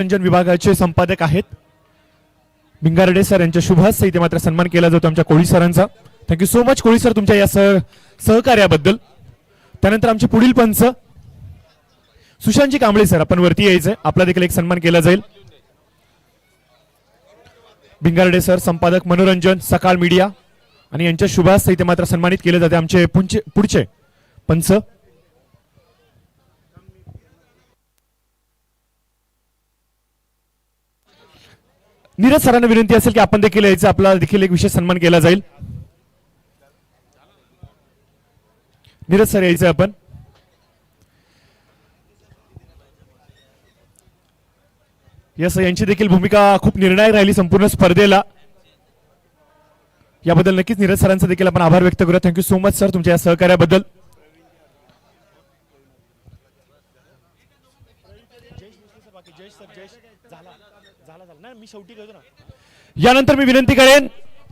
मनोरंजन विभागाचे संपादक आहेत भिंगारडे सर यांच्या शुभ हस्ते इथे मात्र सन्मान केला जातो आमच्या कोळी सरांचा. थँक्यू सो मच कोळी सर तुमच्या या सहकार्याबद्दल. त्यानंतर आमचे पुढील पंच सुशांतजी कांबळे सर, आपण वरती यायचंय, आपला देखील एक सन्मान केला जाईल. भिंगारडे सर संपादक मनोरंजन सकाळ मीडिया आणि यांच्या शुभ हस्ते इथे मात्र सन्मानित केले जाते आमचे पुढचे पंच. नीरज सरांना विनंती असेल की आपण देखील यायचं, आपला देखील एक विशेष सन्मान केला जाईल. नीरज सर यायचं आपण. यस, यांची देखील भूमिका खूप निर्णायक राहिली संपूर्ण स्पर्धेला. याबद्दल नक्कीच नीरज सरांचा देखील आपण आभार व्यक्त करूया. थँक्यू सो मच सर तुमच्या या सहकार्याबद्दल. यानंतर मी विनंती करेन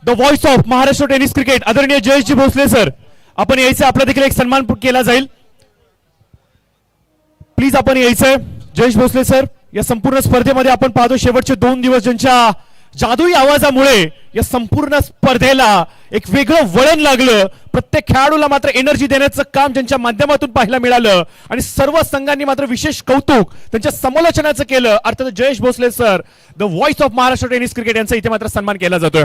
the voice of Maharashtra tennis cricket आदरणीय जयेशजी भोसले सर, आपण यायचं, आपला देखील एक सन्मान केला जाईल. प्लीज आपण यायचंय. जयेश भोसले सर, या संपूर्ण स्पर्धेमध्ये आपण पाहतो शेवटचे 2 दिवस ज्यांच्या जादुई आवाजामुळे या संपूर्ण स्पर्धेला एक वेगळं वळण लागलं. प्रत्येक खेळाडूला मात्र एनर्जी देण्याचं काम ज्यांच्या माध्यमातून पाहायला मिळालं आणि सर्व संघांनी मात्र विशेष कौतुक त्यांच्या समालोचनाचं केलं. अर्थात Jayesh Bhosale sir the voice of Maharashtra tennis cricket यांचा इथे मात्र सन्मान केला जातोय.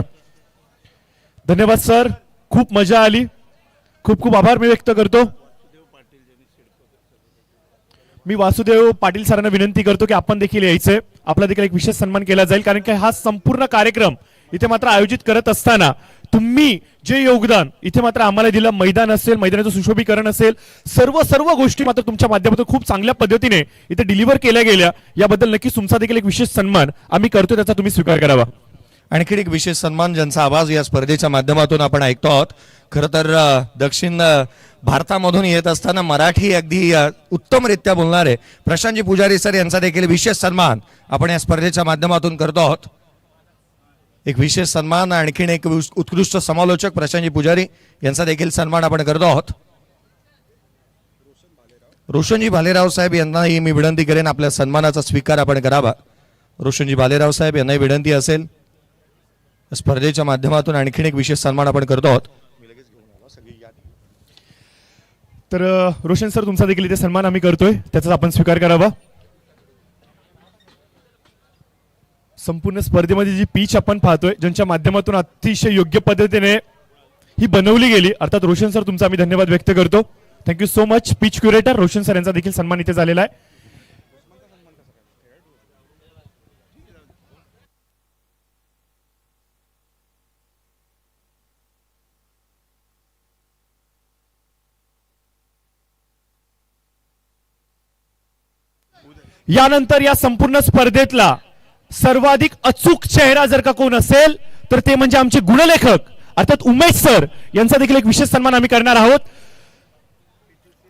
धन्यवाद सर, खूप मजा आली, खूप खूप आभार मी व्यक्त करतो. मी वासुदेव पाटील सरांना विनंती करतो की आपण देखील यायचंय, आपला देखील एक विशेष सन्मान केला जाईल. कारण की हा संपूर्ण कार्यक्रम इथे मात्र आयोजित करत असताना तुम्ही जे योगदान इथे मात्र आम्हाला दिलं, मैदान असेल, मैदानाचं सुशोभीकरण असेल, सर्व गोष्टी मात्र तुमच्या माध्यमातून खूप चांगल्या पद्धतीने इथे डिलिव्हर केल्या गेल्या. याबद्दल नक्कीच तुमचा देखील एक विशेष सन्मान आम्ही करतो, त्याचा तुम्ही स्वीकार करावा. आणखी एक विशेष सन्मान ज्यांचा आवाज या स्पर्धेच्या माध्यमातून आपण ऐकतो आहोत. खरं तर दक्षिण भारतामधून येत असताना मराठी अगदी उत्तमरित्या बोलणारे प्रशांतजी पुजारी सर यांचा देखील विशेष सन्मान आपण या स्पर्धेच्या माध्यमातून करतो आहोत. एक विशेष सन्मान, आणखीन एक उत्कृष्ट समालोचक प्रशांतजी पुजारी यांचा देखील सन्मान आपण करतो आहोत. रोशनजी भालेराव साहेब यांनाही मी विनंती करेन आपल्या सन्मानाचा स्वीकार आपण करावा. रोशनजी भालेराव साहेब यांनाही विनंती असेल. स्पर्धेच्या माध्यमातून आणखीन एक विशेष सन्मान आपण करतो आहोत. तर रोशन सर तुमचा देखील इथे सन्मान आम्ही करतोय, त्याचा आपण स्वीकार करावा. संपूर्ण स्पर्धेमध्ये जी पिच आपण पाहतोय, ज्यांच्या माध्यमातून अतिशय योग्य पद्धतीने ही बनवली गेली, अर्थात रोशन सर तुमचा आम्ही धन्यवाद व्यक्त करतो. Thank you so much. Pitch curator Roshan sir यांचा देखील सन्मान इथे झालेला आहे. यानंतर या संपूर्ण स्पर्धेतला सर्वाधिक अचूक चेहरा जर का कोण असेल तर ते म्हणजे आमचे गुणलेखक अर्थात उमेश सर यांचा देखील एक विशेष सन्मान आम्ही करणार आहोत.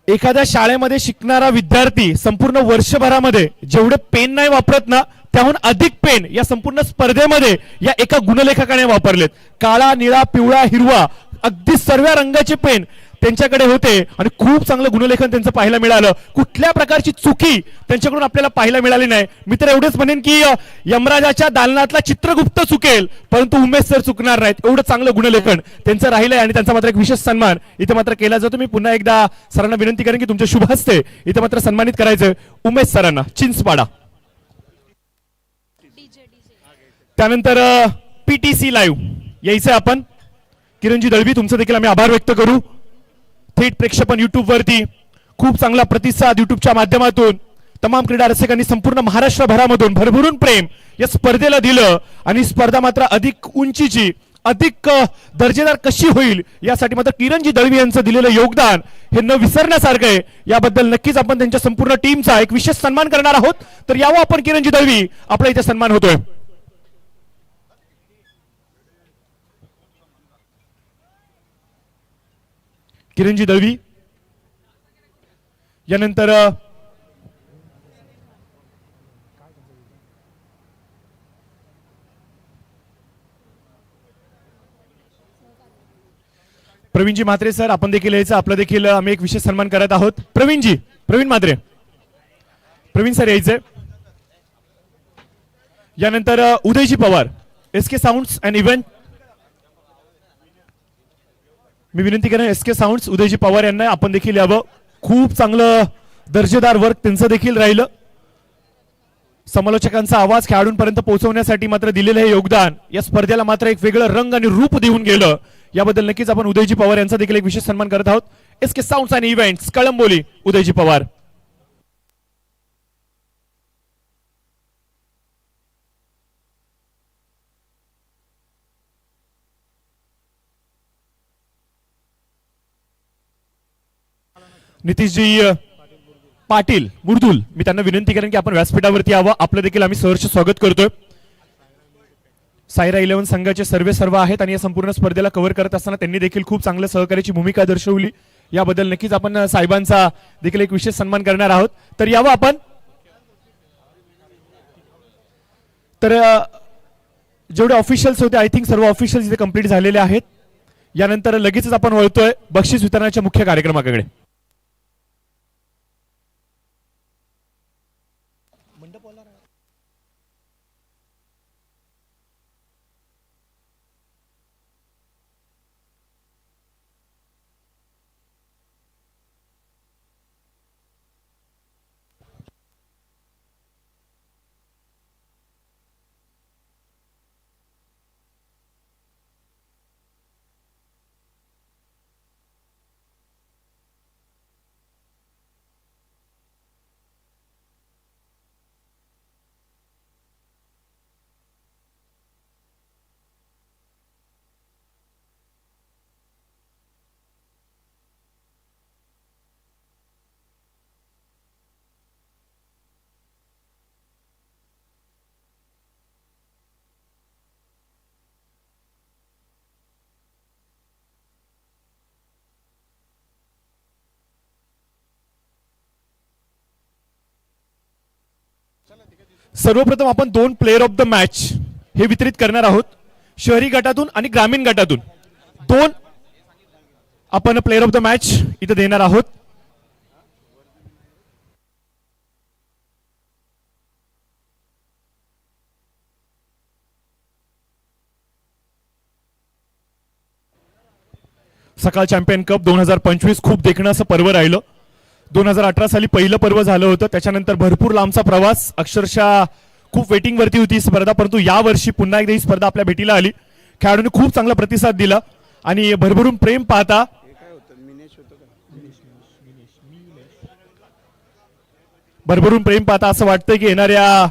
एखाद्या शाळेमध्ये शिकणारा विद्यार्थी संपूर्ण वर्षभरामध्ये जेवढे पेन नाही वापरत ना, त्याहून अधिक पेन या संपूर्ण स्पर्धेमध्ये या एका गुणलेखकाने वापरलेत. काळा, निळा, पिवळा, हिरवा अगदी सर्व रंगाचे पेन त्यांच्याकडे होते आणि खूप चांगलं गुणलेखन त्यांचं पाहायला मिळालं. कुठल्या प्रकारची चुकी त्यांच्याकडून आपल्याला पाहायला मिळाली नाही. मी तर एवढंच म्हणेन की यमराजाच्या दालनातला चित्रगुप्त चुकेल परंतु उमेश सर चुकणार नाहीत. एवढं चांगलं गुणलेखन त्यांचं राहिलंय आणि त्यांचा मात्र एक विशेष सन्मान इथे मात्र केला जातो. मी पुन्हा एकदा सरांना विनंती करेन की तुमच्या शुभ हस्ते इथे मात्र सन्मानित करायचं उमेश सरांना चिंचपाडा. त्यानंतर पीटीसी लाईव्ह यायचंय आपण. किरणजी दळवी तुमचं देखील आम्ही आभार व्यक्त करू. थेट प्रेक्षेपण युट्यूब वरती खूप चांगला प्रतिसाद युट्यूबच्या माध्यमातून तमाम क्रीडा रसिकांनी संपूर्ण महाराष्ट्रभरामधून भरभरून प्रेम या स्पर्धेला दिलं आणि स्पर्धा मात्र अधिक उंचीची, अधिक दर्जेदार कशी होईल यासाठी मात्र किरणजी दळवी यांचं दिलेलं योगदान हे न विसरण्यासारखं आहे. याबद्दल नक्कीच आपण त्यांच्या संपूर्ण टीमचा एक विशेष सन्मान करणार आहोत. तर यावं आपण किरणजी दळवी, आपला इथे सन्मान होतोय. किरणजी दळवी. यानंतर प्रवीणजी म्हात्रे सर, आपण देखील यायचं, आपलं देखील आम्ही एक विशेष सन्मान करत आहोत. प्रवीण म्हात्रे, प्रवीण सर यायचे. यानंतर Udayji Pawar, SK sounds and event. मी विनंती करेन SK साऊंड्स उदयजी पवार यांना आपण देखील यावं. खूप चांगलं दर्जेदार वर्क त्यांचं देखील राहिलं. समालोचकांचा आवाज खेळाडूंपर्यंत पोहोचवण्यासाठी मात्र दिलेलं हे योगदान या स्पर्धेला मात्र एक वेगळं रंग आणि रूप देऊन गेलं. याबद्दल नक्कीच आपण उदयजी पवार यांचा देखील एक विशेष सन्मान करत आहोत. SK sounds and events Kalamboli, Udayji Pawar. Nitishji Patil Murdul, मी त्यांना विनंती करेन की आपण व्यासपीठावरती यावं. आपलं देखील आम्ही सहर्ष स्वागत करतोय. सायरा 11 संघाचे सर्व आहेत आणि या संपूर्ण स्पर्धेला कव्हर करत असताना त्यांनी देखील खूप चांगल्या सहकार्याची भूमिका दर्शवली. याबद्दल नक्कीच आपण साहेबांचा देखील एक विशेष सन्मान करणार आहोत. तर यावं आपण. तर जेवढे ऑफिशियल्स होते आय थिंक सर्व ऑफिशियल्स इथे कंप्लीट झालेले आहेत. यानंतर लगेचच आपण वळतोय बक्षीस वितरणाच्या मुख्य कार्यक्रमाकडे. सर्वप्रथम आपण 2 प्लेयर ऑफ द मॅच हे वितरित करणार आहोत. शहरी गटातून आणि ग्रामीण गटातून 2 आपण प्लेयर ऑफ द मॅच इथे देणार आहोत. सकाळ चॅम्पियन कप 2025 खूप देखणं असं पर्व राहिलं. 2018 साली पहिलं पर्व झालं होतं. त्याच्यानंतर भरपूर लांबचा प्रवास, अक्षरशः खूप वेटिंग वरती होती स्पर्धा. परंतु यावर्षी पुन्हा एकदा ही स्पर्धा आपल्या भेटीला आली. खेळाडूंनी खूप चांगला प्रतिसाद दिला आणि भरभरून प्रेम पाहता असं वाटतंय की येणाऱ्या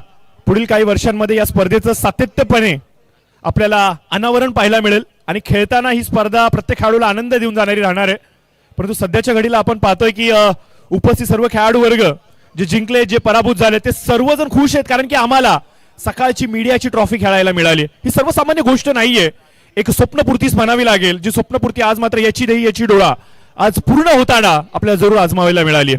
पुढील काही वर्षांमध्ये या स्पर्धेचं सातत्यपणे आपल्याला अनावरण पाहायला मिळेल आणि खेळताना ही स्पर्धा प्रत्येक खेळाडूला आनंद देऊन जाणारी राहणार आहे. परंतु सध्याच्या घडीला आपण पाहतोय की उपस्थित सर्व खेळाडू वर्ग जे जिंकले, जे पराभूत झाले, ते सर्वजण खुश आहेत. कारण की आम्हाला सकाळची मीडियाची ट्रॉफी खेळायला मिळाली. ही सर्वसामान्य गोष्ट नाहीये, एक स्वप्नपूर्तीच म्हणावी लागेल. जी स्वप्नपूर्ती आज मात्र याची देही याची डोळा आज पूर्ण होताना आपल्याला जरूर आजमावायला मिळाली.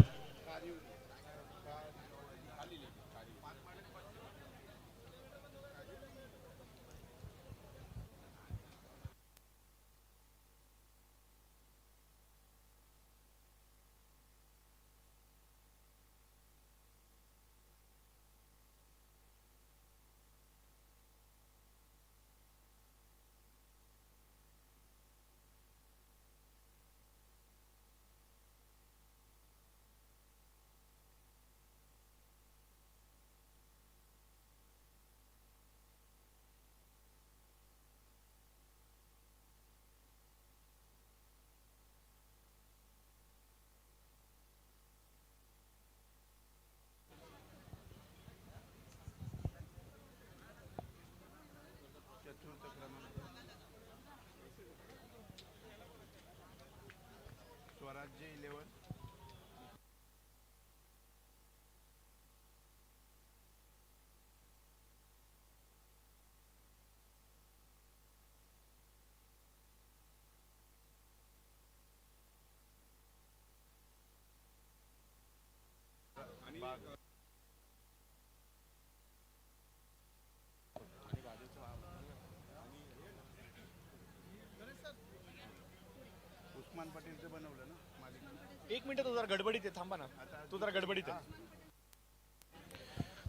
एक मिनिट, तू जरा गडबडीत आहे, थांबा ना, तू जरा गडबडीत आहे.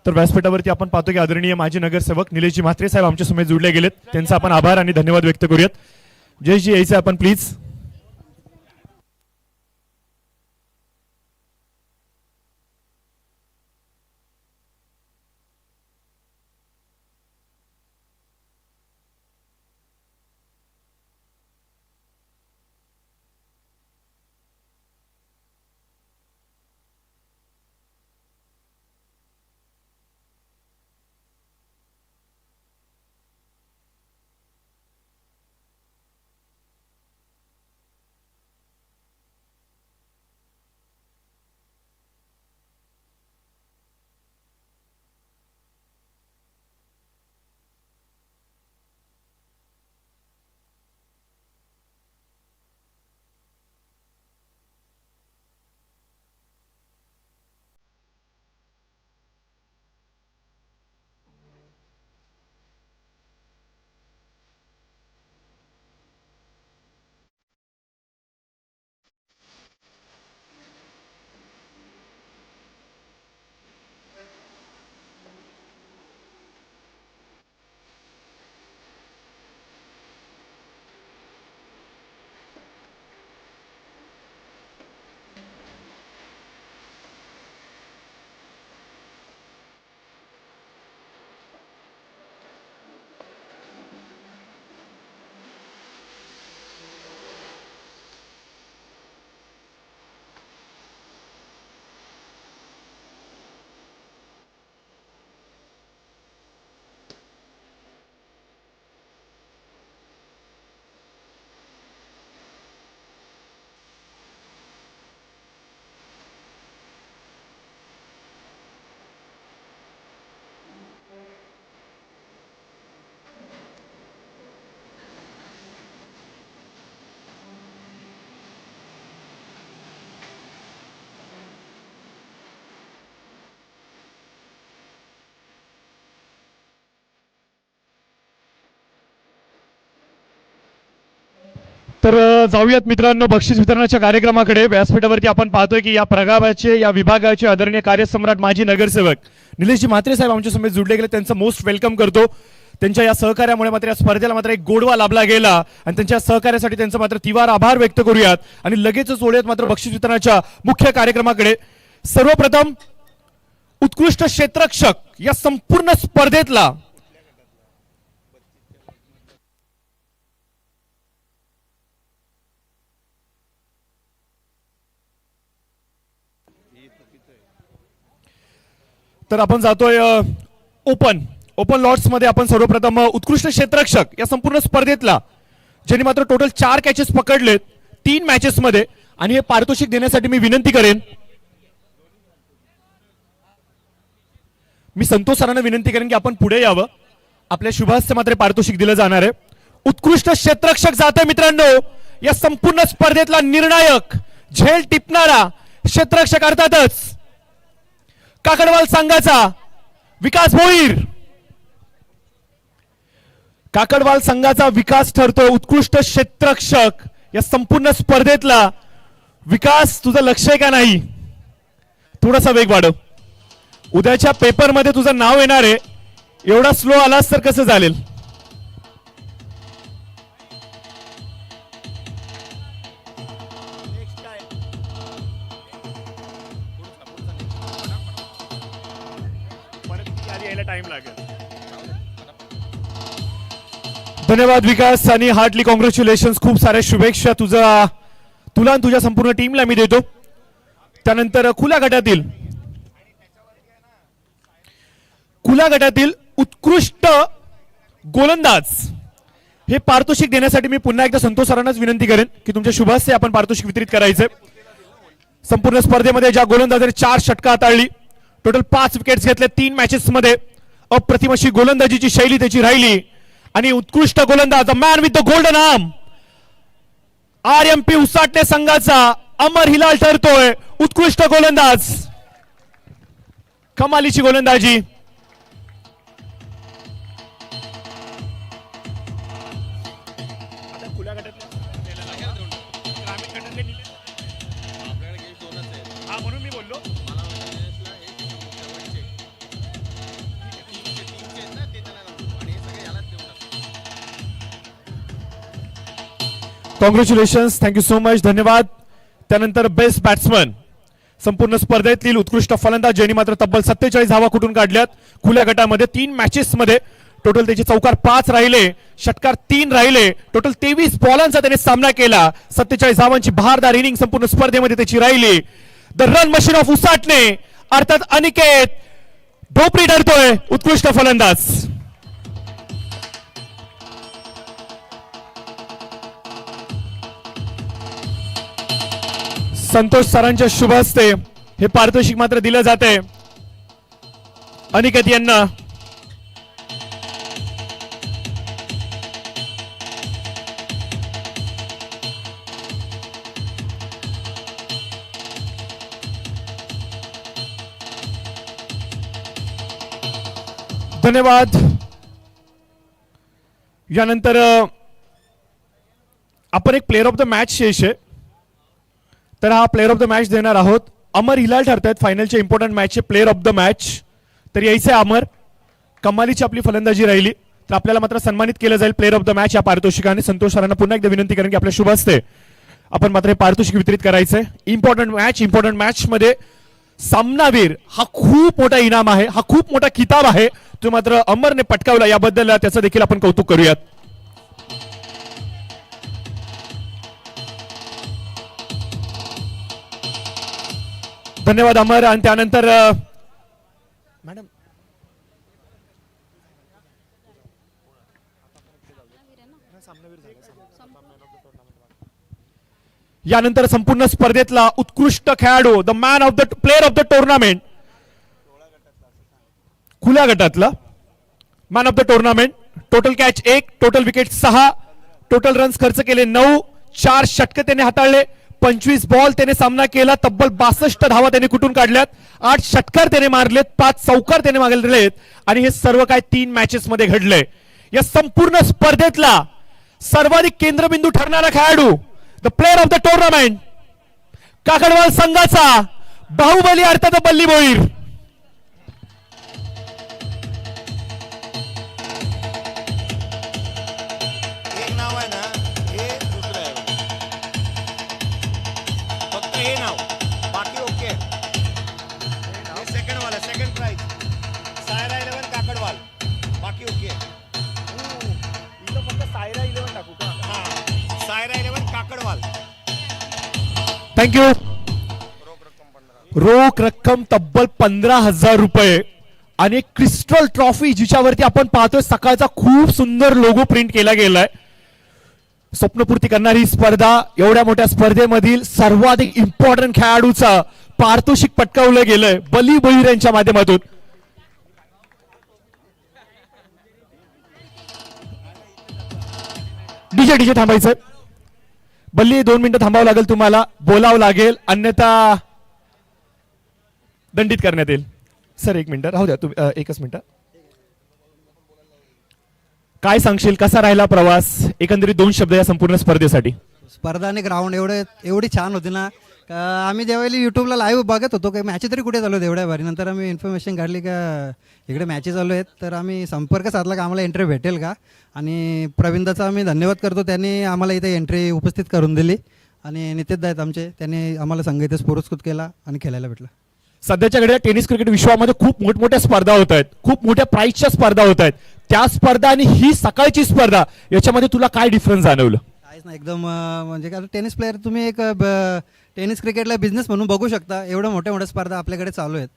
तर व्यासपीठावरती आपण पाहतो की आदरणीय माजी नगरसेवक निलेशजी म्हात्रे साहेब आमच्या समेत जुळले गेलेत. त्यांचा आपण आभार आणि धन्यवाद व्यक्त करूयात. जयजी यायचं आपण प्लीज. तर जाऊयात मित्रांनो बक्षीस वितरणाच्या कार्यक्रमाकडे. व्यासपीठावरती आपण पाहतोय की या प्रभागाचे या विभागाचे आदरणीय कार्यसम्राट माजी नगरसेवक निलेशजी म्हात्रे साहेब आमच्या समेत जुळले गेले. त्यांचं मोस्ट वेलकम करतो. त्यांच्या या सहकार्यामुळे मात्र या स्पर्धेला मात्र एक गोडवा लाभला गेला आणि त्यांच्या सहकार्यासाठी त्यांचं मात्र तिवार आभार व्यक्त करूयात आणि लगेचच ओढूयात मात्र बक्षीस वितरणाच्या मुख्य कार्यक्रमाकडे. सर्वप्रथम उत्कृष्ट क्षेत्ररक्षक या संपूर्ण स्पर्धेतला तर आपण जातोय ओपन लॉट्स मध्ये. आपण सर्वप्रथम उत्कृष्ट क्षेत्ररक्षक या संपूर्ण स्पर्धेतला ज्यांनी मात्र टोटल 4 कॅचेस पकडलेत 3 मॅचेस मध्ये आणि हे पारितोषिक देण्यासाठी मी विनंती करेन, मी संतोष सरांना विनंती करेन की आपण पुढे यावं. आपल्या शुभास्ते मात्र पारितोषिक दिलं जाणार आहे. उत्कृष्ट क्षेत्ररक्षक जाते मित्रांनो या संपूर्ण स्पर्धेतला निर्णायक झेल टिपणारा क्षेत्ररक्षक अर्थातच काकडवाल संघाचा विकास भोईर. काकडवाल संघाचा विकास ठरतो उत्कृष्ट क्षेत्ररक्षक या संपूर्ण स्पर्धेतला. विकास तुझं लक्ष आहे का नाही? थोडासा वेग वाढव. उद्याच्या पेपर मध्ये तुझं नाव येणार आहे. एवढा स्लो आलास तर कसं चालेल? टाइम लागेल. धन्यवाद विकास आणि हार्टली कॉंग्रॅच्युलेशन. खूप साऱ्या शुभेच्छा तुला आणि तुझ्या संपूर्ण टीमला मी देतो. त्यानंतर खुल्या गटातील उत्कृष्ट गोलंदाज हे पारितोषिक देण्यासाठी मी पुन्हा एकदा संतोष सरांनाच विनंती करेन की तुमच्या शुभास्ते आपण पारितोषिक वितरित करायचे. संपूर्ण स्पर्धेमध्ये ज्या गोलंदाजाने 4 षटका हाताळली, टोटल 5 विकेट्स घेतले 3 मॅचेस मध्ये, अप्रतिम अशी गोलंदाजीची शैली त्याची राहिली आणि उत्कृष्ट गोलंदाज man with the golden arm RMP उसाटणे संघाचा अमर हिलाल ठरतोय. उत्कृष्ट गोलंदाज, कमालीची गोलंदाजी. म्हणून मी बोललो कॉंग्रॅच्युलेशन्स, थँक्यू सो मच, धन्यवाद. त्यानंतर बेस्ट बॅट्समन संपूर्ण स्पर्धेतील उत्कृष्ट फलंदाज ज्यांनी मात्र तब्बल 47 धावा कुठून काढल्यात खुल्या गटामध्ये 3 मॅचेस मध्ये. टोटल त्याचे चौकार 5 राहिले, षटकार 3 राहिले. टोटल 23 बॉलांचा त्याने सामना केला. 47 धावांची बहारदार इनिंग संपूर्ण स्पर्धेमध्ये त्याची राहिली. द रन मशीन ऑफ उसाटणे अर्थात अनिकेत ढोपरी ठरतोय उत्कृष्ट फलंदाज. संतोष सरांच्या शुभ हस्ते हे पारितोषिक मात्र दिलं जाते अनिकेत यांना. धन्यवाद. यानंतर आपण एक प्लेअर ऑफ द मॅच शेष आहे, तर हा प्लेअर ऑफ द मॅच देणार आहोत. अमर हिलाल ठरतायत फायनलचे इम्पॉर्टंट मॅचचे प्लेअर ऑफ द मॅच. तर यायचे अमर, कमालीची आपली फलंदाजी राहिली, तर आपल्याला मात्र सन्मानित केलं जाईल प्लेअर ऑफ द मॅच या पारितोषिकाने. संतोष सरांना पुन्हा एकदा विनंती करेन की आपल्या शुभ हस्ते आपण मात्र हे पारितोषिक वितरित करायचंय. इम्पॉर्टंट मॅच मध्ये सामनावीर हा खूप मोठा इनाम आहे, हा खूप मोठा किताब आहे, तो मात्र अमरने पटकावला, याबद्दल त्याचं देखील आपण कौतुक करूयात. धन्यवाद अमर. आणि त्यानंतर मॅडम यानंतर संपूर्ण स्पर्धेतला उत्कृष्ट खेळाडू, the man of the player of the tournament, खुल्या गटातला man of the tournament. Total catch 1, total wicket 6, total runs खर्च केले 9, 4 षटक त्याने हाताळले, 25 बॉल त्याने सामना केला, तब्बल 62 धावा त्याने कुठून काढल्यात, 8 षटकार त्याने मारलेत, 5 चौकार त्याने मारलेत आणि हे सर्व काय 3 मॅचेस मध्ये घडलंय. या संपूर्ण स्पर्धेतला सर्वाधिक केंद्रबिंदू ठरणारा खेळाडू, the player of the tournament, Kakadwal संघाचा बाहुबली अर्थात बल्ली भोईर. एक नाव आहे ना, हे दुसरं आहे, फक्त हे नाव, बाकी ओके. हे सेकंड वाला, सेकंड प्राइज सायरा 11 काकडवाल, बाकी ओके. फक्त सायरा 11 टाकू का? हा, सायरा 11 काकडवाल. थँक्यू. रोख रक्कम तब्बल 15,000 रुपये आणि क्रिस्टल ट्रॉफी जिच्यावरती आपण पाहतोय सकाळचा खूप सुंदर लोगो प्रिंट केला गेलाय. स्वप्नपूर्ती करणारी स्पर्धा, एवढ्या मोठ्या स्पर्धेमधील सर्वाधिक इम्पॉर्टंट खेळाडूचा पारितोषिक पटकावलं गेलंय बली भोईर यांच्या माध्यमातून. डीजे थांबायचं. बल्ली 2 मिनिटं थांबावं लागेल, तुम्हाला बोलावं लागेल, अन्यथा दंडित करण्यात येईल. सर 1 मिनिट राहू द्या, तुम्ही 1च मिनिट. काय सांगशील, कसा राहिला प्रवास, एकंदरीत 2 शब्द या संपूर्ण स्पर्धेसाठी? स्पर्धा आणि ग्राउंड एवढी छान होती ना, आम्ही ज्यावेळी युट्यूबला लाईव्ह बघत होतो की मॅचेस तरी कुठे चालू आहेत एवढ्या भारी, नंतर आम्ही इन्फॉर्मेशन काढली का इकडे मॅचेस चालू आहेत, तर आम्ही संपर्क साधला का आम्हाला एंट्री भेटेल का. आणि प्रवीणदाचा आम्ही धन्यवाद करतो, त्यांनी आम्हाला इथे एंट्री उपस्थित करून दिली. आणि नितेश आहेत आमचे, त्यांनी आम्हाला संघ इथे पुरस्कृत केला आणि खेळायला भेटलं. सध्याच्या घडीला टेनिस क्रिकेट विश्वामध्ये खूप मोठमोठ्या स्पर्धा होत आहेत, खूप मोठ्या प्राइजच्या स्पर्धा होत आहेत. त्या स्पर्धा आणि ही सकाळची स्पर्धा याच्यामध्ये तुला काय डिफरन्स जाणवलं? काहीच नाही, एकदम म्हणजे काय टेनिस प्लेअर तुम्ही एक टेनिस क्रिकेटला बिझनेस म्हणून बघू शकता, एवढ्या मोठ्या स्पर्धा आपल्याकडे चालू आहेत.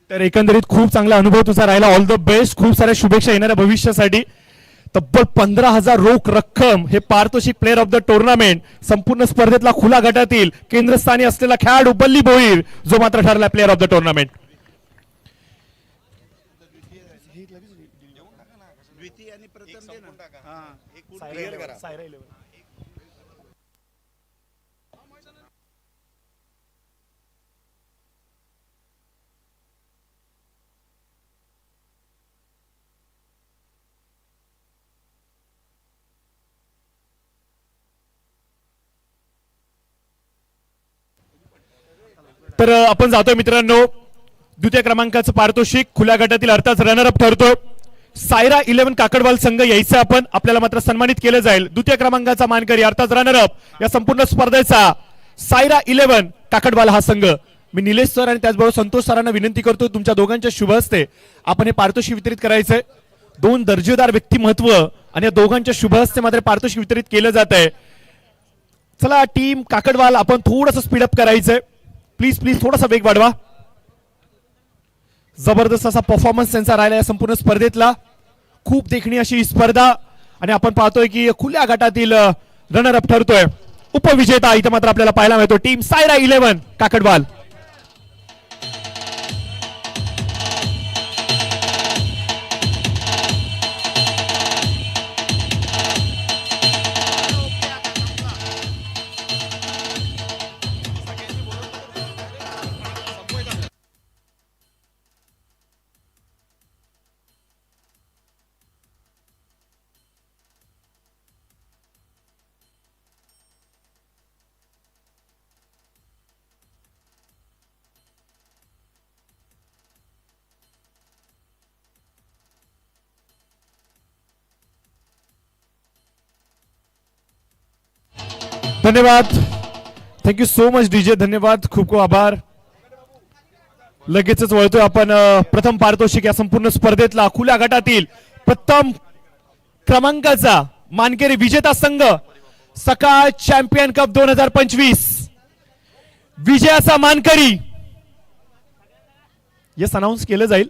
तर एकंदरीत खूप चांगला अनुभव तुझा राहिला. ऑल द बेस्ट, खूप साऱ्या शुभेच्छा येणाऱ्या भविष्यासाठी. तब्बल 15,000 रोख रक्कम हे पारितोषिक प्लेअर ऑफ द टुर्नामेंट, संपूर्ण स्पर्धेतला खुला गटातील केंद्रस्थानी असलेला खेळाडू बल्ली भोईर, जो मात्र ठरला प्लेअर ऑफ द टुर्नामेंट. तर आपण जातोय मित्रांनो, द्वितीय क्रमांकाचं पारितोषिक खुल्या गटातील अर्थात रनर अप ठरतोय सायरा 11 काकडवाल संघ यायचं आपण आपल्याला मात्र सन्मानित केलं जाईल. द्वितीय क्रमांकाचा मानकरी अर्थात रनरअप या संपूर्ण स्पर्धेचा सायरा 11 काकडवाल हा संघ. मी निलेश सर आणि त्याचबरोबर संतोष सरांना विनंती करतो तुमच्या दोघांच्या शुभ हस्ते आपण हे पारितोषिक वितरित करायचंय. दोन दर्जेदार व्यक्तिमत्व आणि या दोघांच्या शुभ हस्ते मात्र पारितोषिक वितरित केलं जात आहे. चला टीम काकडवाल आपण थोडंसं स्पीडअप करायचंय. प्लीज प्लीज थोडासा वेग वाढवा. जबरदस्त असा परफॉर्मन्स त्यांचा राहिला या संपूर्ण स्पर्धेतला. खूप देखणी अशी ही स्पर्धा आणि आपण पाहतोय की खुल्या गटातील रनर अप ठरतोय. उपविजेता इथं मात्र आपल्याला पाहायला मिळतो टीम सायरा 11 काकडवाल. धन्यवाद. Thank you so much DJ. धन्यवाद. खूप खूप आभार. लगेचच वळतोय आपण प्रथम पारितोषिक या संपूर्ण स्पर्धेतला खुल्या गटातील प्रथम क्रमांकाचा मानकरी विजेता संघ सकाळ चॅम्पियन कप 2025 विजयाचा मानकरी यस अनाउन्स केलं जाईल.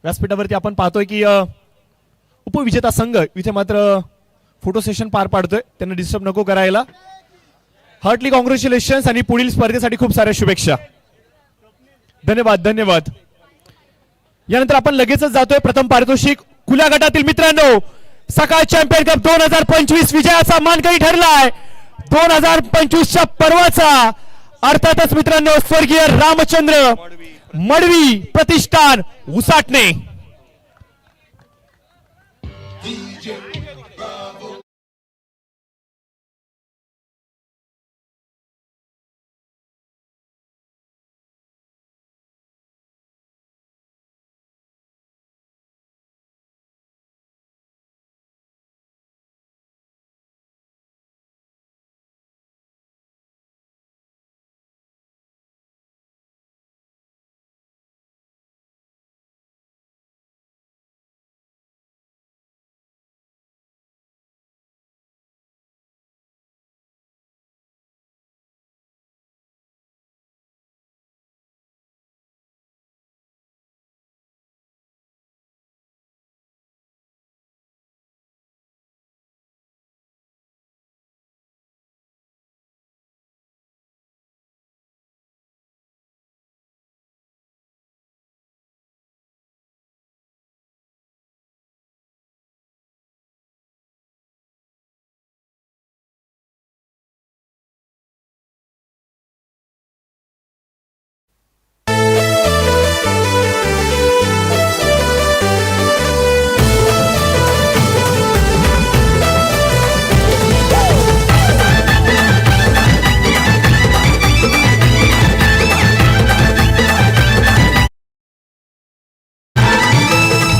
व्यासपीठावरती आपण पाहतोय की उपविजेता संघ इथे मात्र फोटो सेशन पार पाडतोय. त्यांना डिस्टर्ब नको करायला. हार्टली कॉंग्रॅच्युलेशन्स आणि पुढील स्पर्धेसाठी खूप साऱ्या शुभेच्छा. धन्यवाद धन्यवाद. यानंतर आपण लगेचच जातोय प्रथम पारितोषिक खुल्या गटातील मित्रांनो सकाळ चॅम्पियन कप 2025 विजयाचा मानकरी ठरलाय. 2025च्या पर्वाचा अर्थातच मित्रांनो स्वर्गीय रामचंद्र मडवी प्रतिष्ठान उसाटणे.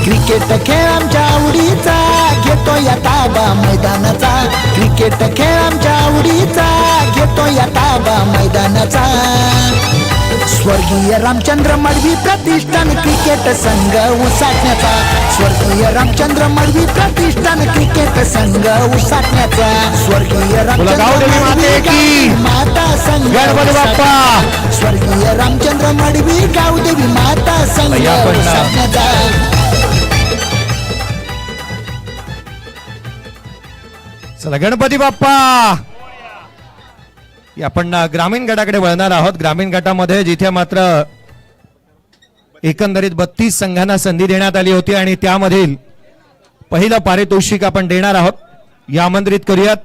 क्रिकेट खेळ आमच्या आवडीचा घेतो या ताबा मैदानाचा. क्रिकेट खेळ आमच्या आवडीचा घेतो या ताबा मैदानाचा. स्वर्गीय रामचंद्र मडवी प्रतिष्ठान क्रिकेट संघ उसाटण्याचा. स्वर्गीय रामचंद्र मडवी प्रतिष्ठान क्रिकेट संघ उसाटण्याचा. स्वर्गीय रामचंद्र मडवी माता संघ गणपती बाप्पा. स्वर्गीय रामचंद्र मडवी गावदेवी माता संघ उसाटण्याचा. चला गणपती बाप्पा. आपण ग्रामीण गटाकडे वळणार आहोत. ग्रामीण गटामध्ये जिथे मात्र एकंदरीत 32 संघांना संधी देण्यात आली होती आणि त्यामधील पहिलं पारितोषिक आपण देणार आहोत. या आमंत्रित करूयात.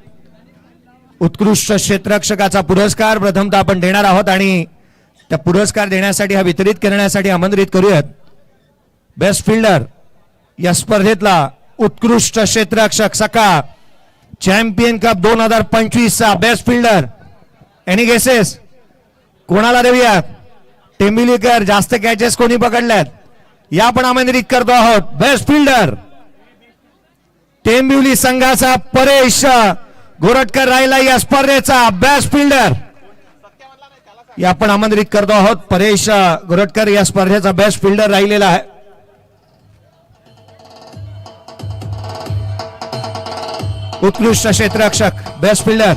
उत्कृष्ट क्षेत्ररक्षकाचा पुरस्कार प्रथमतः आपण देणार आहोत आणि त्या पुरस्कार देण्यासाठी हा वितरित करण्यासाठी आमंत्रित करूयात बेस्ट फिल्डर या स्पर्धेतला उत्कृष्ट क्षेत्ररक्षक सकाळ चॅम्पियन कप 2025 चा बेस्ट फिल्डर. एनी गेसेस कोणाला देऊयात? टेंबिलीकर. जास्त कॅचेस कोणी पकडल्यात? या पण आमंत्रित करतो आहोत. बेस्ट फिल्डर टेंबिवली संघाचा परेश गोरटकर राहिला या स्पर्धेचा बेस्ट फिल्डर. या पण आमंत्रित करतो आहोत. परेश गोरटकर या स्पर्धेचा बेस्ट फिल्डर राहिलेला आहे. उत्कृष्ट क्षेत्ररक्षक बेस्ट फिल्डर.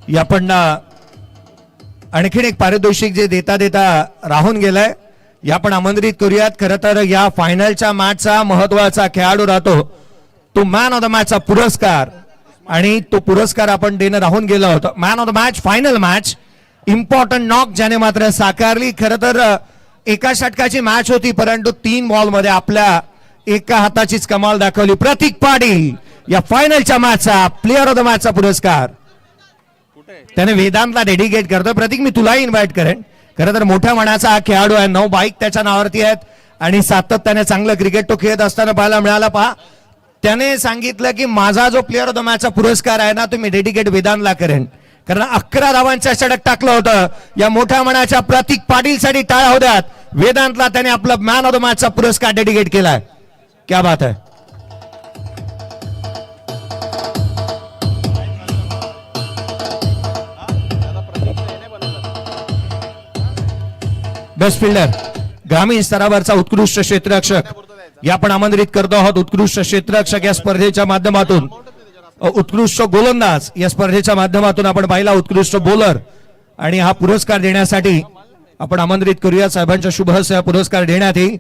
या पण आणखीन एक पारितोषिक जे देता देता राहून गेलंय, या पण आमंत्रित करूयात. खरं तर या फायनलच्या मॅचचा महत्वाचा खेळाडू राहतो तो मॅन ऑफ द मॅचचा पुरस्कार, आणि तो पुरस्कार आपण देणं राहून गेलो होतो. Man of the match, final match, important knock ज्याने मात्र साकारली. खरं तर एका षटकाची मॅच होती, परंतु 3 बॉलमध्ये आपल्या एका हाताचीच कमाल दाखवली. प्रतीक पाटील या फायनलच्या मॅचचा प्लेअर ऑफ द मॅचचा पुरस्कार त्याने वेदांतला डेडिकेट करतो. प्रतीक, मी तुलाही इन्व्हाइट करेन. खरं तर मोठ्या मनाचा हा खेळाडू आहे. 9 बाईक त्याच्या नावावरती आहेत आणि सातत्याने चांगलं क्रिकेट तो खेळत असताना पाहायला मिळाला. पहा, त्याने सांगितलं की माझा जो प्लेअर ऑफ द मॅचचा पुरस्कार आहे ना, तो मी डेडिकेट वेदांतला करेन, कारण 11 धावांचं षटक टाकलं होतं. या मोठ्या मनाच्या प्रतीक पाटील साठी टाळ्या होत्यात. वेदांतला त्याने आपला मॅन ऑफ द मॅचचा पुरस्कार डेडिकेट केलाय. क्या बात आहे. बेस्ट फिल्डर ग्रामीण स्तरावरचा उत्कृष्ट क्षेत्ररक्षक या पण आमंत्रित करतो आहोत. उत्कृष्ट क्षेत्ररक्षक या स्पर्धेच्या माध्यमातून, उत्कृष्ट गोलंदाज या स्पर्धेच्या माध्यमातून आपण पाहिला, उत्कृष्ट बॉलर, आणि हा पुरस्कार देण्यासाठी आपण आमंत्रित करूया. साहेबांच्या शुभ हस्ते हा पुरस्कार देण्यात येईल,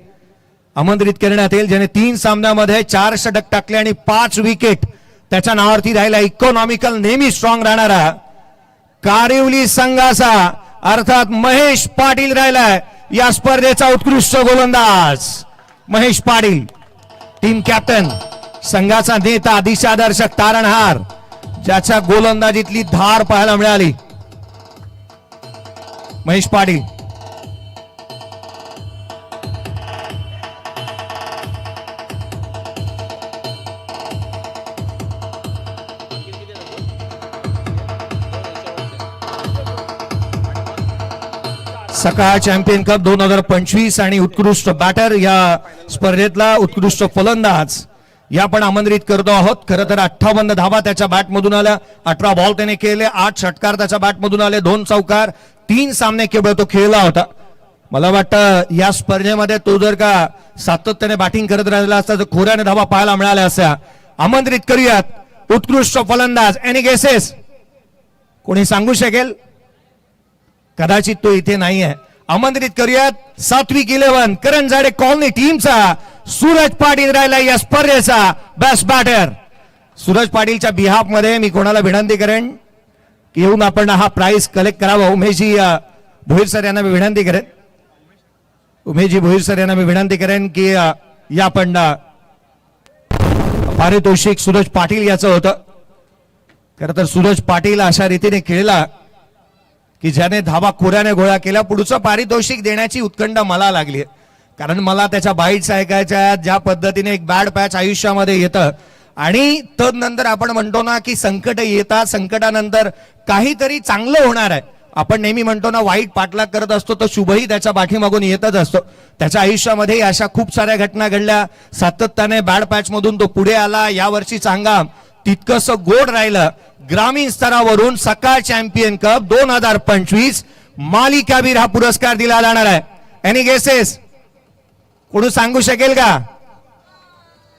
आमंत्रित करण्यात येईल. ज्याने 3 सामन्यामध्ये 4 षटक टाकले आणि 5 विकेट त्याच्या नावावरती राहिला. इकॉनॉमिकल, नेहमी स्ट्रॉंग राहणारा कारिवली संघाचा अर्थात महेश पाटील राहिलाय या स्पर्धेचा उत्कृष्ट गोलंदाज. महेश पाटील, टीम कॅप्टन, संघाचा नेता, दिशादर्शक, तारणहार, ज्याच्या गोलंदाजीतली धार पाहायला मिळाली. महेश पाटील सकाळ चॅम्पियन कप 2025 आणि उत्कृष्ट बॅटर या स्पर्धेतला उत्कृष्ट फलंदाज या पण आमंत्रित करतो आहोत. खरं तर 58 धावा त्याच्या बॅटमधून आल्या, 18 बॉल त्याने केले, 8 षटकार त्याच्या बॅटमधून आले, 2 चौकार, 3 सामने केवळ तो खेळला होता. मला वाटतं या स्पर्धेमध्ये तो जर का सातत्याने बॅटिंग करत राहिला असता तर खोऱ्याने धावा पाहायला मिळाल्या असत्या. आमंत्रित करूयात उत्कृष्ट फलंदाज. Any guesses? कोणी सांगू शकेल? कदाचित तो इथे नाही आहे. आमंत्रित करूयात सात्विक 11 करंजाडे कॉलनी टीमचा सूरज पाटील राहिला या स्पर्धेचा बेस्ट बॅटर. सूरज पाटीलच्या बिहाफ मध्ये मी कोणाला विनंती करेन की येऊन आपण हा प्राइज कलेक्ट करावा. उमेशजी भोईर सर यांना मी विनंती करेन, उमेशजी भोईर सर यांना मी विनंती करेन की या आपण पारितोषिक सूरज पाटील याचं होतं. खरं तर सूरज पाटील अशा रीतीने खेळला की ज्याने धावा कोऱ्याने गोळा केला. पुढचं पारितोषिक देण्याची उत्कंठा मला लागली, कारण मला त्याच्या बाईट्स ऐकायच्या, ज्या पद्धतीने एक बॅड पॅच आयुष्यामध्ये येतं आणि तदनंतर आपण म्हणतो ना की संकट येतात, संकटानंतर काहीतरी चांगलं होणार आहे. आपण नेहमी म्हणतो ना वाईट पाठलाग करत असतो तर शुभही त्याच्या पाठीमागून येतच असतो. त्याच्या आयुष्यामध्ये अशा खूप साऱ्या घटना घडल्या. सातत्याने बॅड पॅच मधून तो पुढे आला. यावर्षीचं हंगाम तितकंस गोड राहिलं. ग्रामीण स्तरावरून सकाळ चॅम्पियन कप 2025 मालिकावीर हा पुरस्कार दिला जाणार आहे. Any guesses? कोणी सांगू शकेल का?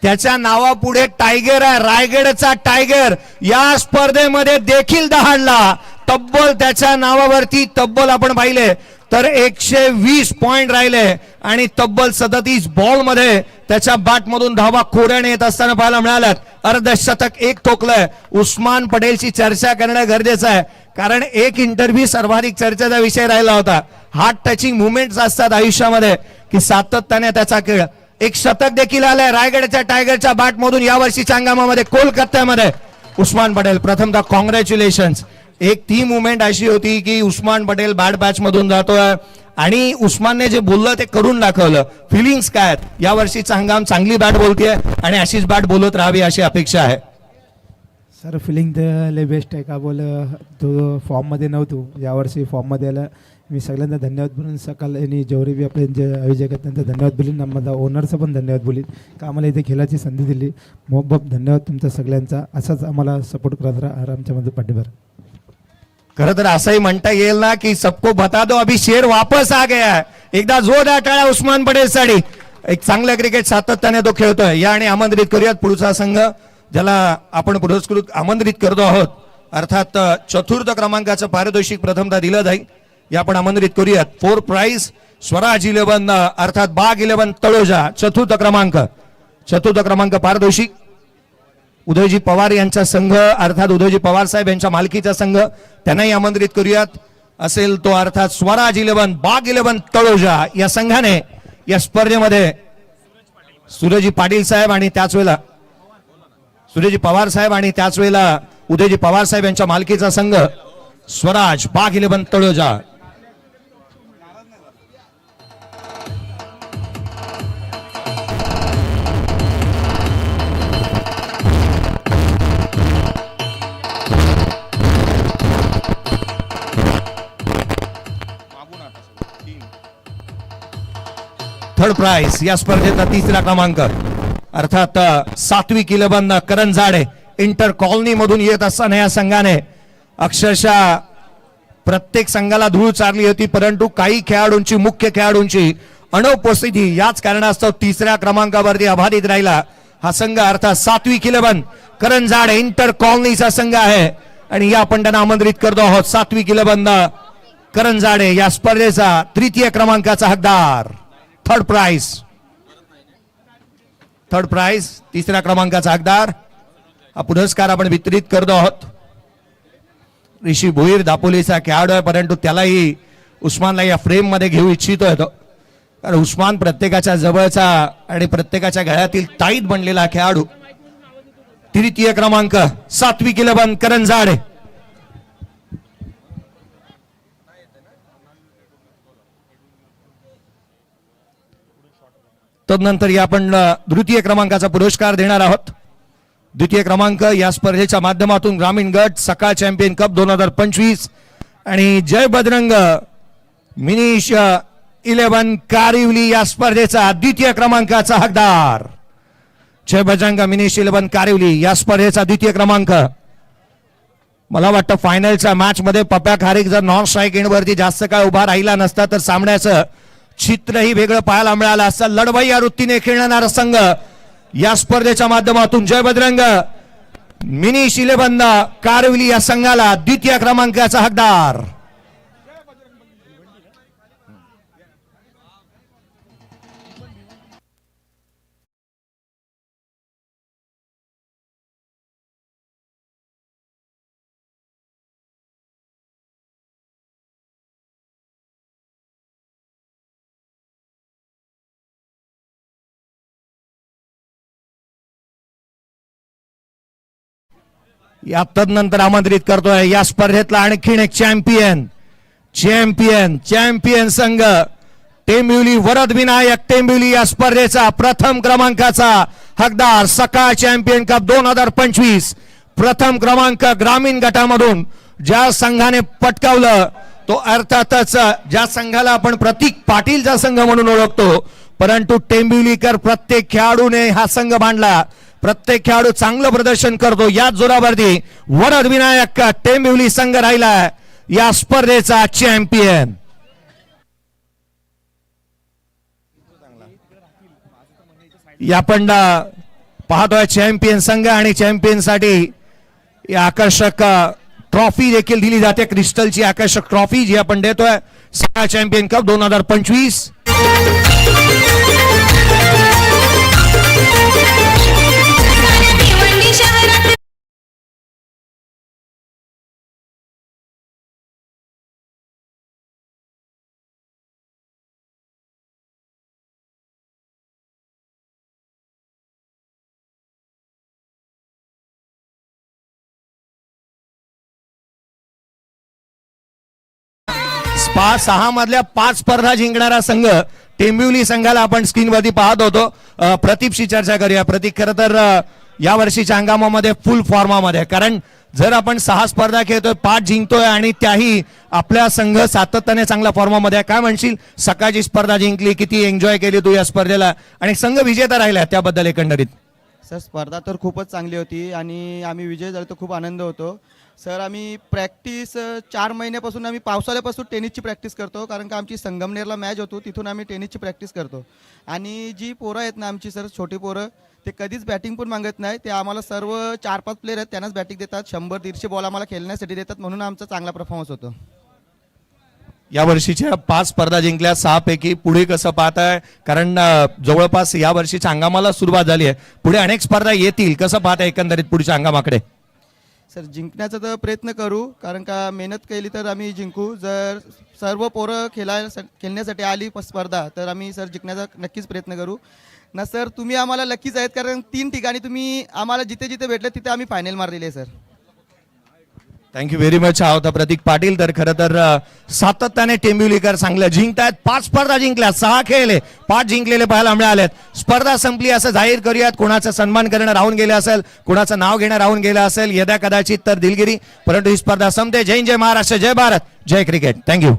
त्याच्या नावापुढे टायगर आहे, रायगडचा टायगर. या स्पर्धेमध्ये देखील दहाडला. तब्बल त्याच्या नावावरती तब्बल आपण पाहिले तर 120 पॉइंट राहिले आणि तब्बल 37 बॉल मध्ये त्याच्या बॅटमधून धावा खोऱ्याने येत असताना पाहायला मिळाल्यात. अर्धशतक एक ठोकलंय. उस्मान पटेलची चर्चा करणं गरजेचं आहे, कारण एक इंटरव्ह्यू सर्वाधिक चर्चेचा विषय राहिला होता. हार्ट टचिंग मुवमेंट्स असतात आयुष्यामध्ये की सातत्याने त्याचा खेळ. एक शतक देखील आलंय रायगडच्या टायगरच्या बॅटमधून यावर्षीच्या हंगामामध्ये कोलकात्यामध्ये. उस्मान पटेल, प्रथमतः कॉंग्रॅच्युलेशन्स. एक ती मुवमेंट अशी होती की उस्मान पटेल बॅट पॅच मधून जातोय आणि उस्मानने जे बोललं ते करून दाखवलं. फिलिंग्स काय आहेत? यावर्षीचा हंगाम चांगली बॅट बोलतेय आणि अशीच बॅट बोलत राहावी अशी अपेक्षा आहे. सर फिलिंग तर लय बेस्ट आहे. का बोल तो फॉर्ममध्ये नव्हतो, यावर्षी फॉर्ममध्ये आला. मी सगळ्यांना धन्यवाद बोलून सकाळ आणि जेवढे बी आपले जे आयोजक आहेत त्यांना धन्यवाद बोलीन. माझा ओनरचं पण धन्यवाद बोलीन का आम्हाला इथे खेळाची संधी दिली. मोहब्बत धन्यवाद तुमचा सगळ्यांचा. असाच आम्हाला सपोर्ट करत राहा आमच्यामध्ये पाठीभर. खरं तर असंही म्हणता येईल ना की सबको बता दो अभी शेर वापस आ गया है. एकदा जोरदार टाळ्या उस्मान पटेलसाठी. एक चांगलं क्रिकेट सातत्याने तो खेळतोय. या आणि आमंत्रित करूयात पुढचा संघ ज्याला आपण पुरस्कृत आमंत्रित करतो आहोत. अर्थात चतुर्थ क्रमांकाचं पारितोषिक प्रथमतः दिलं जाईल. या आपण आमंत्रित करूयात. 4 प्राइज स्वराज 11 अर्थात बाग 11 तळोजा चतुर्थ क्रमांक पारितोषिक उदयजी पवार यांचा संघ अर्थात उदयजी पवार साहेब यांच्या मालकीचा संघ त्यांनाही आमंत्रित करूयात. असेल तो अर्थात स्वराज 11 बाग 11 तळोजा या संघाने या स्पर्धेमध्ये सूरजी पाटील साहेब आणि त्याच वेळेला सूर्यजी पवार साहेब आणि त्याच वेळेला उदयजी पवार साहेब यांच्या मालकीचा संघ स्वराज बाग 11 तळोजा. थर्ड प्राइज या स्पर्धेचा तिसरा क्रमांक अर्थात सात्विक 11 करंजाडे इंटर कॉलनी मधून येत असताना या संघाने अक्षरशः प्रत्येक संघाला धूळ चारली होती. परंतु काही खेळाडूंची मुख्य खेळाडूंची अनुपस्थिती याच कारणास्तव तिसऱ्या क्रमांकावरती अबाधित राहिला हा संघ अर्थात सात्विक 11 करंजाडे इंटर कॉलनीचा संघ आहे. आणि या आपण त्यांना आमंत्रित करतो आहोत. सात्विक 11 करंजाडे या स्पर्धेचा तृतीय क्रमांकाचा हकदार. थर्ड प्राइज तिसऱ्या क्रमांकाचा हकदार. हा पुरस्कार आपण वितरित करतो आहोत. ऋषी भोईर दापोलीचा खेळाडू आहे परंतु त्यालाही उस्मानला या फ्रेम मध्ये घेऊ इच्छितोय तो. कारण उस्मान प्रत्येकाच्या जवळचा आणि प्रत्येकाच्या गळ्यातील ताईत बनलेला खेळाडू. तृतीय क्रमांक सात्विक 11 करंजाडे. तदनंतर या आपण द्वितीय क्रमांकाचा पुरस्कार देणार आहोत. द्वितीय क्रमांक या स्पर्धेच्या माध्यमातून ग्रामीण गट सकाळ चॅम्पियन कप 2025 आणि जय बजरंग मिनिश 11 कारिवली या स्पर्धेचा द्वितीय क्रमांकाचा हकदार. जय बजरंग मिनिश 11 कारिवली या स्पर्धेचा द्वितीय क्रमांक. मला वाटतं फायनलच्या मॅच मध्ये पप्या खारीक जर नॉन स्ट्राईक एंड वरती जास्त काळ उभा राहिला नसता तर सामन्याचं चित्रही वेगळं पाहायला मिळालं असं. लढवई या वृत्तीने खेळणारा संघ या स्पर्धेच्या माध्यमातून जय बजरंग मिनिश 11 कारिवली या संघाला द्वितीय क्रमांकाचा हकदार. या तदनंतर आमंत्रित करतोय या स्पर्धेतला आणखीन एक चॅम्पियन संघ टेंबिवली वरद विनायक टेंबिवली या स्पर्धेचा प्रथम क्रमांकाचा हकदार. सकाळ चॅम्पियन कप 2025 प्रथम क्रमांक ग्रामीण गटामधून ज्या संघाने पटकावलं तो अर्थातच ज्या संघाला आपण प्रतीक पाटीलचा संघ म्हणून ओळखतो परंतु टेंबिवलीकर प्रत्येक खेळाडूने हा संघ बांधला. प्रत्येक खेळाडू चांगलं प्रदर्शन करतो. याच जोरावरती वरद विनायक टेंबिवली संघ राहिला या स्पर्धेचा चॅम्पियन. आपण पाहतोय चॅम्पियन संघ आणि चॅम्पियन साठी आकर्षक ट्रॉफी देखील दिली जाते. क्रिस्टलची आकर्षक ट्रॉफी जी आपण देतोय. सकाळ चॅम्पियन कप 2025 6 मधल्या 5 स्पर्धा जिंकणारा संघ टेंबिवली संघाला आपण स्क्रीनवरती पाहत होतो. प्रतीपशी चर्चा करूया. प्रतीक, खरं तर या वर्षीच्या हंगामामध्ये फुल फॉर्मामध्ये आहे. कारण जर आपण 6 स्पर्धा खेळतोय, 5 जिंकतोय आणि त्याही आपल्या संघ सातत्याने चांगल्या फॉर्मामध्ये आहे. काय म्हणशील, सकाळची स्पर्धा जिंकली, किती एन्जॉय केली तू या स्पर्धेला आणि संघ विजेता राहिला त्याबद्दल एकंदरीत? सर स्पर्धा तर खूपच चांगली होती आणि आम्ही विजय झालो तर खूप आनंद होतो. सर आम्ही प्रॅक्टिस 4 महिन्यापासून आम्ही पावसाळ्यापासून टेनिसची प्रॅक्टिस करतो, कारण का आमची संगमनेरला मॅच होतो, तिथून आम्ही टेनिसची प्रॅक्टिस करतो. आणि जी पोरं आहेत ना आमची सर, छोटी पोरं, ते कधीच बॅटिंग पण मागत नाही. ते आम्हाला सर्व 4-5 प्लेयर आहेत त्यांनाच बॅटिंग देतात, 100-150 बॉल आम्हाला खेळण्यासाठी देतात, म्हणून आमचा चांगला परफॉर्मन्स होतो. या वर्षीच्या 5 स्पर्धा जिंकल्या, 6 पैकी पुढे कसं पाहताय? कारण जवळपास या वर्षीच्या हंगामाला सुरुवात झाली आहे, पुढे अनेक स्पर्धा येतील, कसं पाहताय एकंदरीत पुढच्या हंगामाकडे? सर जिंकण्याचा तर प्रयत्न करू, कारण का मेहनत केली तर आम्ही जिंकू. जर सर्व पोरं खेळण्यासाठी आली स्पर्धा तर आम्ही सर जिंकण्याचा नक्कीच प्रयत्न करू ना. सर तुम्ही आम्हाला लकीच आहेत, कारण 3 ठिकाणी तुम्ही आम्हाला जिथे जिथे भेटले तिथे आम्ही फायनल मारलेली आहे सर. Thank you very much. हा होता प्रतीक पाटील. तर खरं तर सातत्याने टेंबिवलीकर चांगलं जिंकतायत. 5 स्पर्धा जिंकल्या, 6 खेळले, 5 जिंकलेले पाहायला मिळालेत. स्पर्धा संपली असं जाहीर करूयात. कोणाचा सन्मान करणं राहून गेलं असेल, कोणाचं नाव घेणं राहून गेलं असेल, यदा कदाचित तर दिलगिरी, परंतु ही स्पर्धा संपते. जय हिंद, जय महाराष्ट्र, जय भारत, जय cricket. Thank you.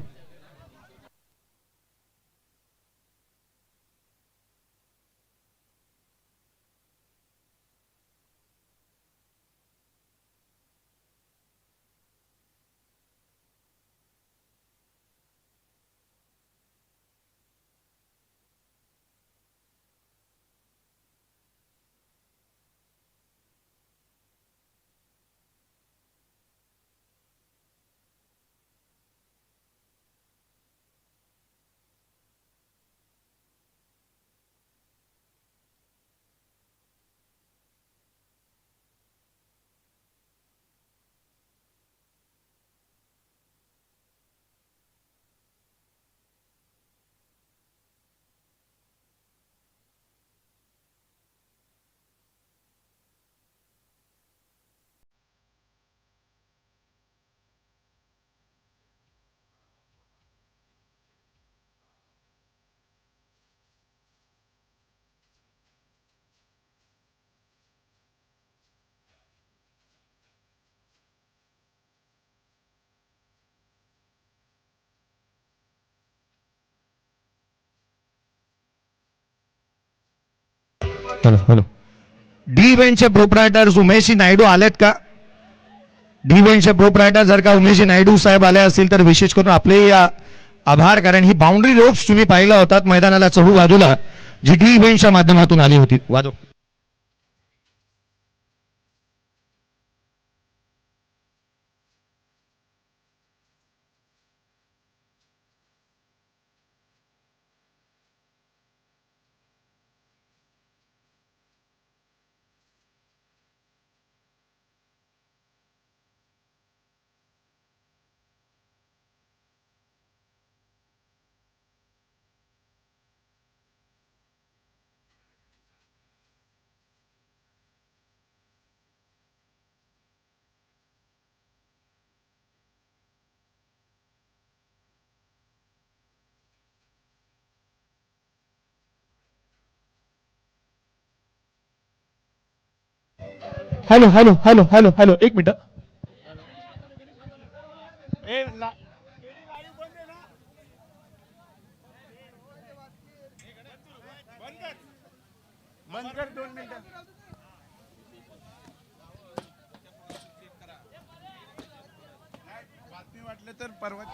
Hello hello. D इव्हेंटचे प्रोप्रायटर्स उमेशजी नायडू आलेत का? डी इव्हेंटचे प्रोप्रायटर जर का उमेशजी नायडू साहेब आले असतील तर विशेष करून आपले आभार, कारण ही बाउंड्री रोप्स तुम्ही पाहिला होतात मैदानाला चहू बाजूला, जी डी इव्हेंटच्या माध्यमातून आली होती. वादो. Hello hello hello hello hello, एक मिनिट. वाटलं तर परवा